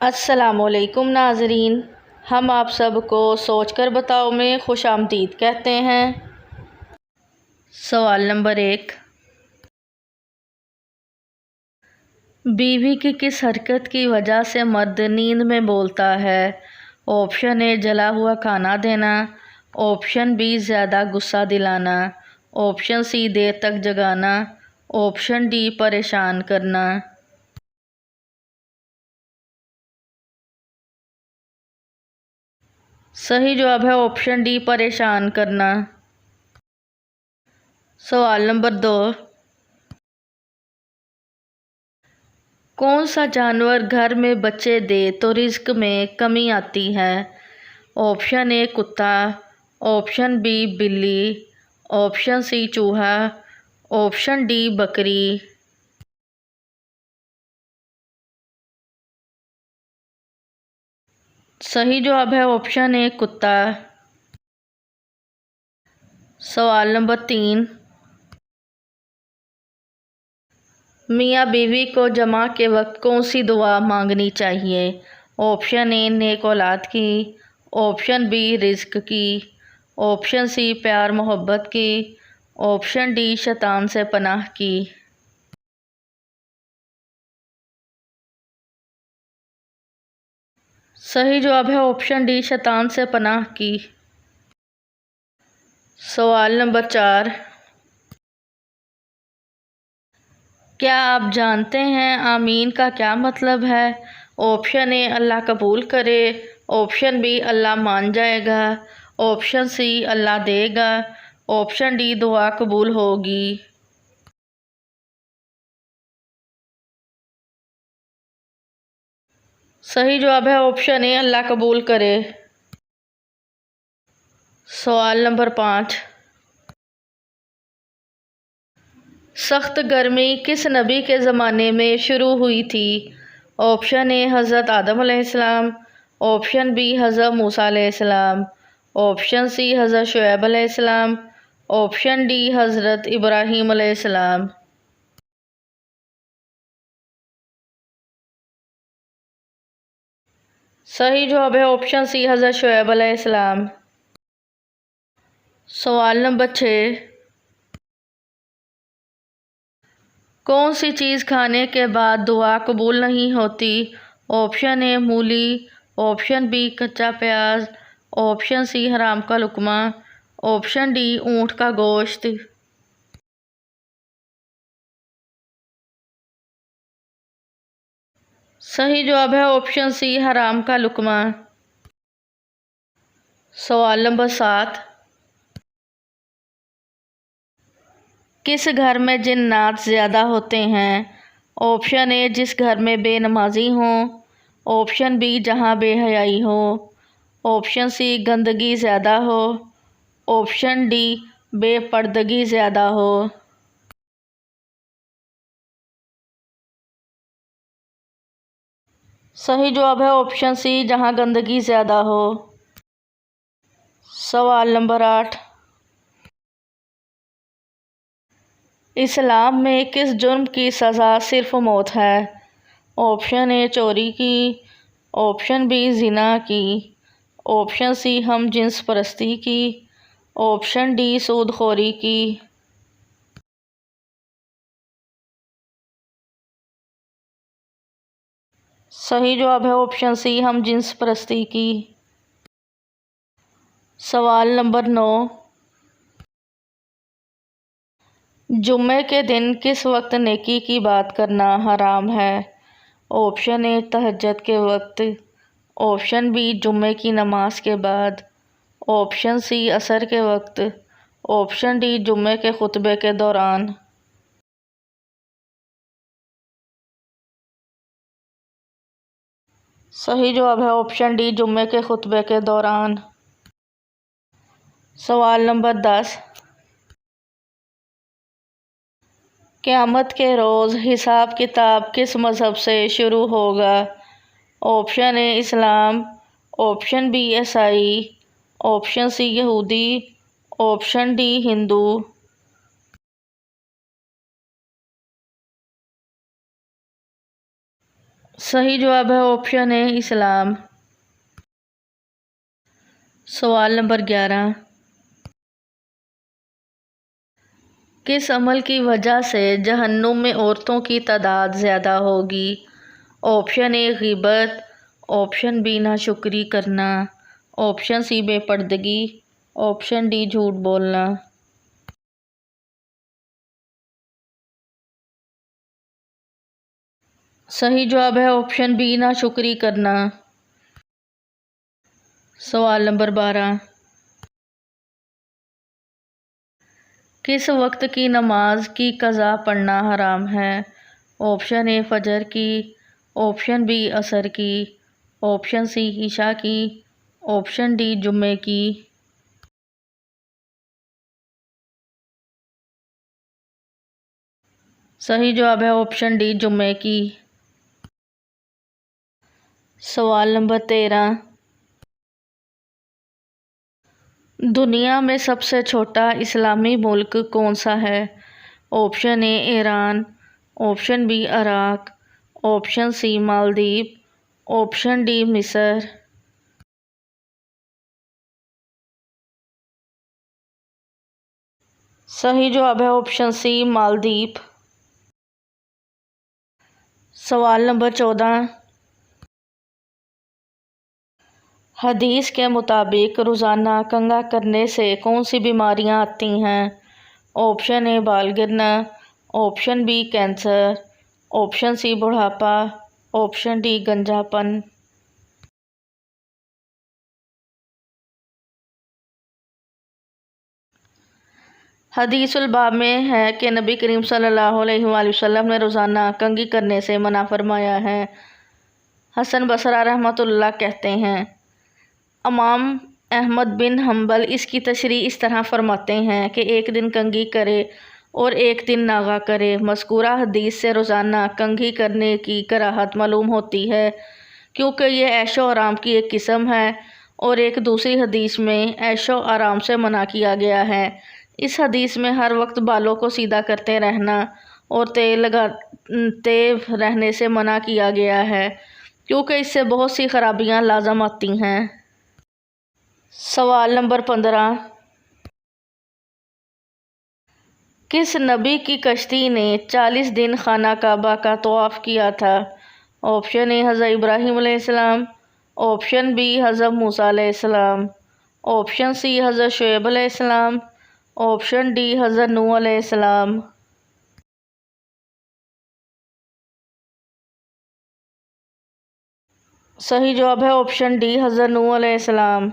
अस्सलामुअलैकुम नाज़रीन, हम आप सबको सोचकर बताओ में खुशामदीद कहते हैं। सवाल नंबर 1, बीवी की किस हरकत की वजह से मर्द नींद में बोलता है? ऑप्शन ए जला हुआ खाना देना, ऑप्शन बी ज़्यादा गुस्सा दिलाना, ऑप्शन सी देर तक जगाना, ऑप्शन डी परेशान करना। सही जवाब है ऑप्शन डी परेशान करना। सवाल नंबर 2, कौन सा जानवर घर में बच्चे दे तो रिज्क में कमी आती है? ऑप्शन ए कुत्ता, ऑप्शन बी बिल्ली, ऑप्शन सी चूहा, ऑप्शन डी बकरी। सही जवाब है ऑप्शन ए कुत्ता। सवाल नंबर 3, मियाँ बीवी को जमा के वक्त कौन सी दुआ मांगनी चाहिए? ऑप्शन ए नेक औलाद की, ऑप्शन बी रिज्क की, ऑप्शन सी प्यार मोहब्बत की, ऑप्शन डी शैतान से पनाह की। सही जवाब है ऑप्शन डी शैतान से पनाह की। सवाल नंबर 4, क्या आप जानते हैं आमीन का क्या मतलब है? ऑप्शन ए अल्लाह कबूल करे, ऑप्शन बी अल्लाह मान जाएगा, ऑप्शन सी अल्लाह देगा, ऑप्शन डी दुआ कबूल होगी। सही जवाब है ऑप्शन ए अल्लाह कबूल करे। सवाल नंबर 5, सख्त गर्मी किस नबी के ज़माने में शुरू हुई थी? ऑप्शन ए हज़रत आदम अलैहिस्सलाम, ऑप्शन बी हज़रत मूसा अलैहिस्सलाम, ऑप्शन सी हज़रत शुएब अलैहिस्सलाम, ऑप्शन डी हज़रत इब्राहीम अलैहिस्सलाम। सही जवाब है ऑप्शन सी हज़रत शुएब अलैहिस्सलाम। सवाल नंबर 6, कौन सी चीज़ खाने के बाद दुआ कबूल नहीं होती? ऑप्शन ए मूली, ऑप्शन बी कच्चा प्याज, ऑप्शन सी हराम का लुकमा, ऑप्शन डी ऊँट का गोश्त। सही जवाब है ऑप्शन सी हराम का लुकमा। सवाल नंबर 7, किस घर में जिन्नात ज़्यादा होते हैं? ऑप्शन ए जिस घर में बेनमाजी हो, ऑप्शन बी जहाँ बेहयाई हो, ऑप्शन सी गंदगी ज़्यादा हो, ऑप्शन डी बेपर्दगी ज़्यादा हो। सही जवाब है ऑप्शन सी जहाँ गंदगी ज़्यादा हो। सवाल नंबर 8, इस्लाम में किस जुर्म की सज़ा सिर्फ मौत है? ऑप्शन ए चोरी की, ऑप्शन बी ज़िना की, ऑप्शन सी हम जिन्स परस्ती की, ऑप्शन डी सूदखोरी की। सही जवाब है ऑप्शन सी हम जिन्स परस्ती की। सवाल नंबर 9, जुम्मे के दिन किस वक्त नेकी की बात करना हराम है? ऑप्शन ए तहज्जुद के वक्त, ऑप्शन बी जुम्मे की नमाज के बाद, ऑप्शन सी असर के वक्त, ऑप्शन डी जुम्मे के खुतबे के दौरान। सही जवाब है ऑप्शन डी जुम्मे के खुतबे के दौरान। सवाल नंबर 10, क़यामत के रोज़ हिसाब किताब किस मज़हब से शुरू होगा? ऑप्शन ए इस्लाम, ऑप्शन बी ईसाई, ऑप्शन सी यहूदी, ऑप्शन डी हिंदू। सही जवाब है ऑप्शन ए इस्लाम। सवाल नंबर 11, किस अमल की वजह से जहन्नुम में औरतों की तादाद ज़्यादा होगी? ऑप्शन ए ग़ीबत, ऑप्शन बी नाशुक्री करना, ऑप्शन सी बेपर्दगी, ऑप्शन डी झूठ बोलना। सही जवाब है ऑप्शन बी नाशुक्री करना। सवाल नंबर 12, किस वक्त की नमाज की कज़ा पढ़ना हराम है? ऑप्शन ए फजर की, ऑप्शन बी असर की, ऑप्शन सी ईशा की, ऑप्शन डी जुम्मे की। सही जवाब है ऑप्शन डी जुम्मे की। सवाल नंबर 13, दुनिया में सबसे छोटा इस्लामी मुल्क कौन सा है? Option A Iran, option B Iraq, option C Maldives, option D मिस्र। सही जवाब है ऑप्शन सी मालदीव। सवाल नंबर 14, हदीस के मुताबिक रोज़ाना कंघा करने से कौन सी बीमारियां आती हैं? ऑप्शन ए बाल गिरना, option B cancer, option C बुढ़ापा, ऑप्शन डी गंजापन। हदीसुल बाब में है कि नबी करीम सल्लल्लाहु अलैहि वसल्लम ने रोज़ाना कंघी करने से मना फरमाया है। हसन बसरा रहमतुल्लाह कहते हैं, इमाम अहमद बिन हम्बल इसकी तशरीह इस तरह फरमाते हैं कि एक दिन कंघी करे और एक दिन नागा करे। मज़कूरा हदीस से रोज़ाना कंघी करने की कराहत मालूम होती है, क्योंकि ये ऐशो आराम की एक किस्म है, और एक दूसरी हदीस में ऐशो आराम से मना किया गया है। इस हदीस में हर वक्त बालों को सीधा करते रहना और तेल लगाते रहने से मना किया गया है, क्योंकि इससे बहुत सी खराबियां लाज़म आती हैं। सवाल नंबर 15, किस नबी की कश्ती ने 40 दिन खाना काबा का तवाफ़ किया था? ऑप्शन ए हज़रत इब्राहीम अलैहिस्सलाम, ऑप्शन बी हज़रत मूसा अलैहिस्सलाम, ऑप्शन सी हज़रत शुएब अलैहिस्सलाम, ऑप्शन डी हज़रत नूह अलैहिस्सलाम। सही जवाब है ऑप्शन डी हज़रत नूह अलैहिस्सलाम।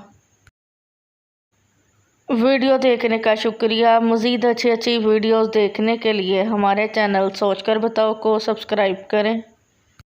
वीडियो देखने का शुक्रिया। मज़ीद अच्छी अच्छी वीडियोस देखने के लिए हमारे चैनल सोच कर बताओ को सब्सक्राइब करें।